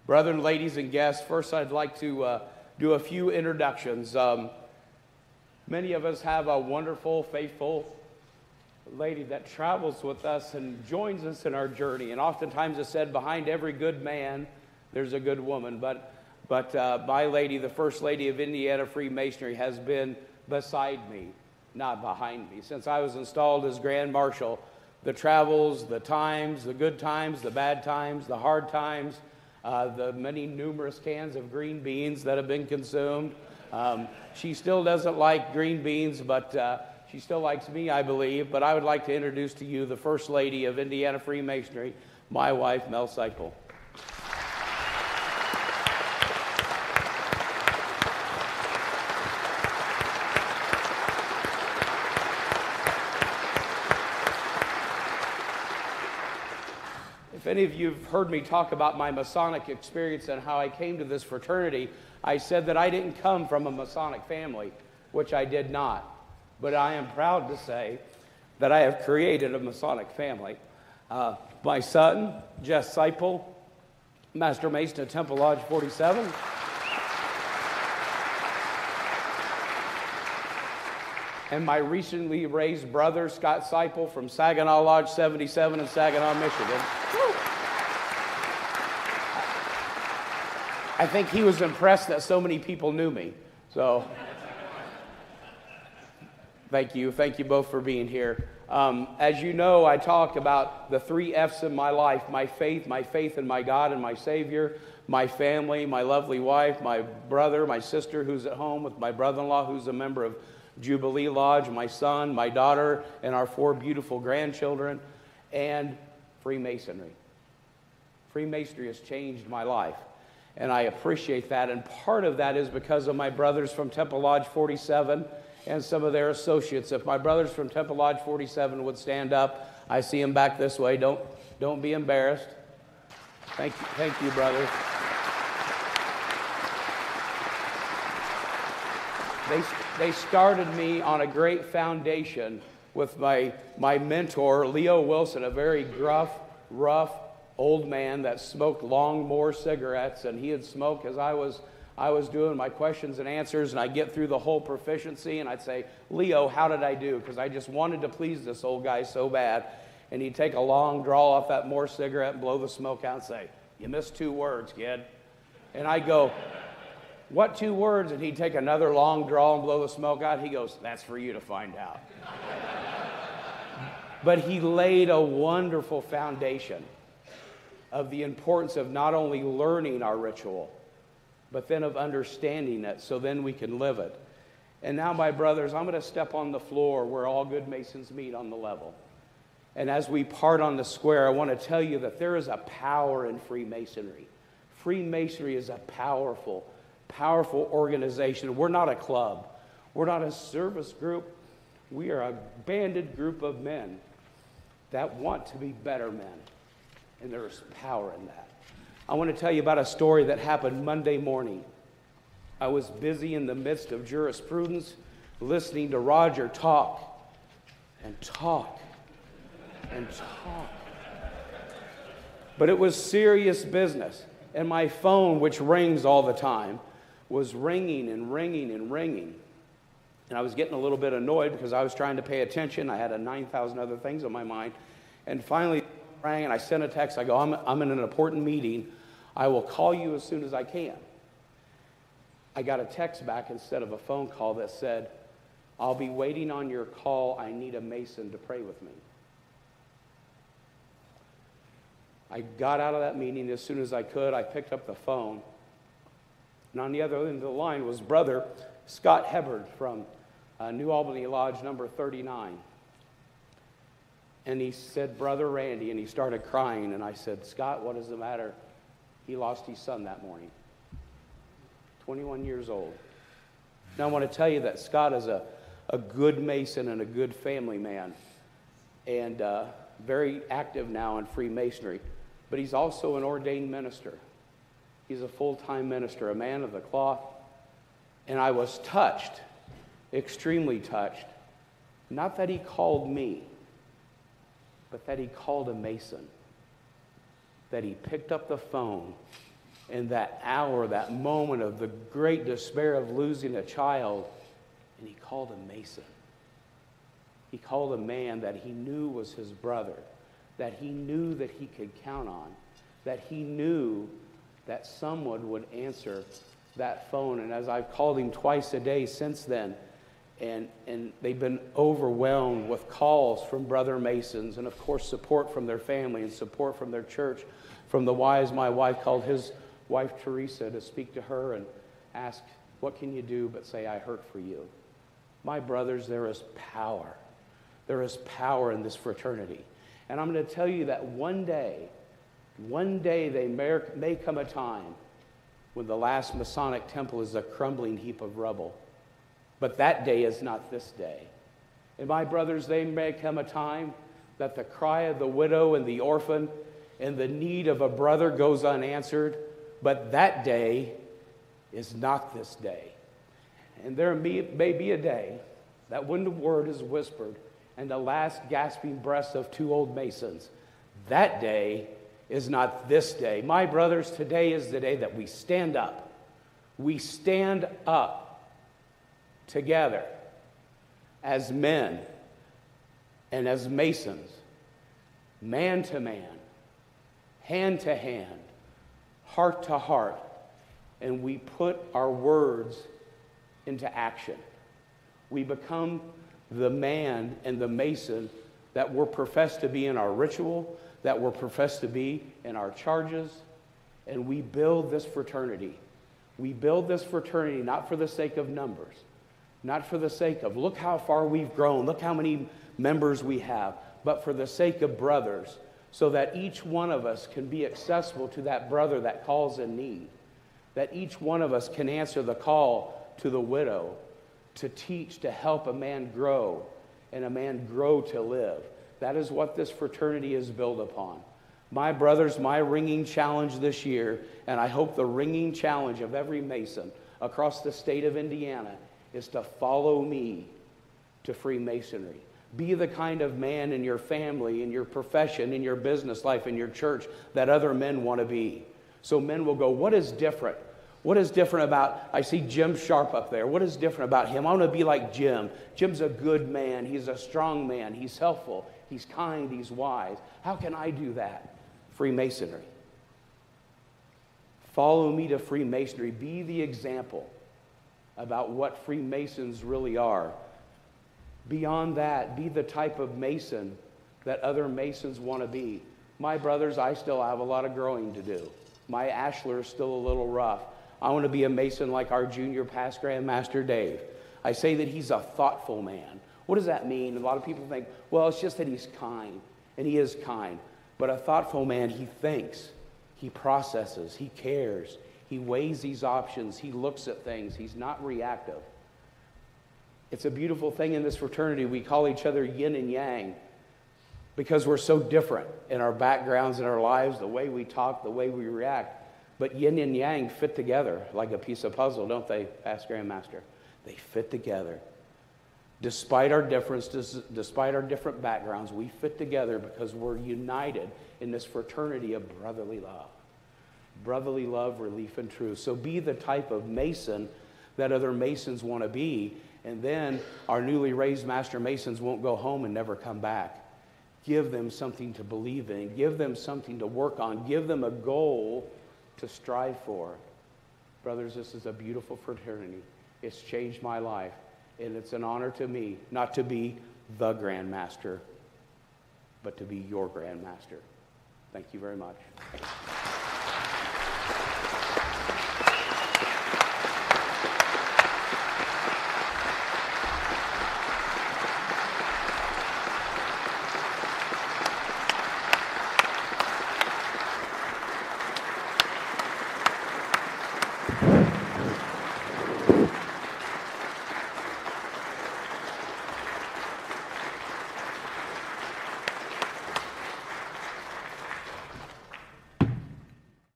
Brethren, ladies, and guests, first I'd like to do a few introductions. Many of us have a wonderful, faithful lady that travels with us and joins us in our journey. And oftentimes it's said, behind every good man, there's a good woman. But my lady, the First Lady of Indiana Freemasonry, has been beside me, not behind me. Since I was installed as Grand Marshal, the travels, the times, the good times, the bad times, the hard times, the many numerous cans of green beans that have been consumed. She still doesn't like green beans, but she still likes me, I believe. But I would like to introduce to you the First Lady of Indiana Freemasonry, my wife, Mel Seipel. If any of you have heard me talk about my Masonic experience and how I came to this fraternity, I said that I didn't come from a Masonic family, which I did not. But I am proud to say that I have created a Masonic family. My son, Jess Seipel, Master Mason at Temple Lodge 47. And my recently raised brother, Scott Seipel, from Saginaw Lodge 77 in Saginaw, Michigan. I think he was impressed that so many people knew me. So, thank you both for being here. As you know, I talk about the 3 F's in my life: my faith in my God and my Savior, my family, my lovely wife, my brother, my sister who's at home with my brother-in-law who's a member of Jubilee Lodge, my son, my daughter, and our 4 beautiful grandchildren, and Freemasonry. Freemasonry has changed my life, and I appreciate that. And part of that is because of my brothers from Temple Lodge 47 and some of their associates. If my brothers from Temple Lodge 47 would stand up, I see them back this way. Don't be embarrassed. Thank you, brothers. They started me on a great foundation with my mentor, Leo Wilson, a very gruff, rough, old man that smoked long Moore cigarettes, and he had smoked as I was doing my questions and answers, and I'd get through the whole proficiency, and I'd say, Leo, how did I do? Because I just wanted to please this old guy so bad. And he'd take a long draw off that Moore cigarette and blow the smoke out and say, you missed 2 words, kid. And I'd go, what 2 words? And he'd take another long draw and blow the smoke out. He goes, that's for you to find out. But he laid a wonderful foundation of the importance of not only learning our ritual, but then of understanding it so then we can live it. And now, my brothers, I'm going to step on the floor where all good Masons meet on the level. And as we part on the square, I want to tell you that there is a power in Freemasonry. Freemasonry is a powerful organization. We're not a club. We're not a service group. We are a banded group of men that want to be better men. And there's power in that. I want to tell you about a story that happened Monday morning. I was busy in the midst of jurisprudence, listening to Roger talk and talk and talk. But it was serious business. And my phone, which rings all the time, was ringing and ringing and ringing. And I was getting a little bit annoyed because I was trying to pay attention. I had 9,000 other things on my mind. And finally, it rang, and I sent a text. I go, I'm in an important meeting. I will call you as soon as I can. I got a text back instead of a phone call that said, I'll be waiting on your call. I need a Mason to pray with me. I got out of that meeting as soon as I could. I picked up the phone. And on the other end of the line was Brother Scott Hebbard from New Albany Lodge number 39. And he said, Brother Randy, and he started crying. And I said, Scott, what is the matter? He lost his son that morning, 21 years old. Now I want to tell you that Scott is a good Mason and a good family man, and very active now in Freemasonry. But he's also an ordained minister. He's a full-time minister, a man of the cloth. And I was touched, extremely touched. Not that he called me, but that he called a Mason. That he picked up the phone in that hour, that moment of the great despair of losing a child, and he called a Mason. He called a man that he knew was his brother, that he knew that he could count on, that he knew that someone would answer that phone. And as I've called him twice a day since then, and they've been overwhelmed with calls from brother Masons, and of course support from their family and support from their church, from the Wise. My wife called his wife Teresa to speak to her and ask, what can you do but say, I hurt for you? My brothers, there is power. There is power in this fraternity. And I'm going to tell you that one day there may come a time when the last Masonic temple is a crumbling heap of rubble. But that day is not this day. And my brothers, there may come a time that the cry of the widow and the orphan and the need of a brother goes unanswered. But that day is not this day. And there may be a day that when the word is whispered and the last gasping breaths of two old Masons, that day is not this day. My brothers, today is the day that we stand up. We stand up together as men and as Masons, man to man, hand to hand, heart to heart, and we put our words into action. We become the man and the Mason that we're professed to be in our ritual, that we're professed to be in our charges, and we build this fraternity. We build this fraternity not for the sake of numbers, not for the sake of, look how far we've grown, look how many members we have, but for the sake of brothers, so that each one of us can be accessible to that brother that calls in need, that each one of us can answer the call to the widow, to teach, to help a man grow, and a man grow to live. That is what this fraternity is built upon. My brothers, my ringing challenge this year, and I hope the ringing challenge of every Mason across the state of Indiana, is to follow me to Freemasonry. Be the kind of man in your family, in your profession, in your business life, in your church that other men want to be. So men will go, what is different? What is different about, I see Jim Sharp up there. What is different about him? I want to be like Jim. Jim's a good man. He's a strong man. He's helpful. He's kind. He's wise. How can I do that? Freemasonry. Follow me to Freemasonry. Be the example about what Freemasons really are. Beyond that, be the type of Mason that other Masons want to be. My brothers, I still have a lot of growing to do. My ashlar is still a little rough. I want to be a Mason like our junior past Grand Master Dave. I say that he's a thoughtful man. What does that mean? A lot of people think, well, it's just that he's kind, and he is kind. But a thoughtful man, he thinks, he processes, he cares, he weighs these options, he looks at things, he's not reactive. It's a beautiful thing in this fraternity. We call each other yin and yang because we're so different in our backgrounds, in our lives, the way we talk, the way we react. But yin and yang fit together like a piece of puzzle, don't they, past Grandmaster? They fit together. Despite our differences, despite our different backgrounds, we fit together because we're united in this fraternity of brotherly love. Brotherly love, relief, and truth. So be the type of Mason that other Masons want to be, and then our newly raised Master Masons won't go home and never come back. Give them something to believe in. Give them something to work on. Give them a goal to strive for. Brothers, this is a beautiful fraternity. It's changed my life. And it's an honor to me not to be the Grand Master, but to be your Grand Master. Thank you very much.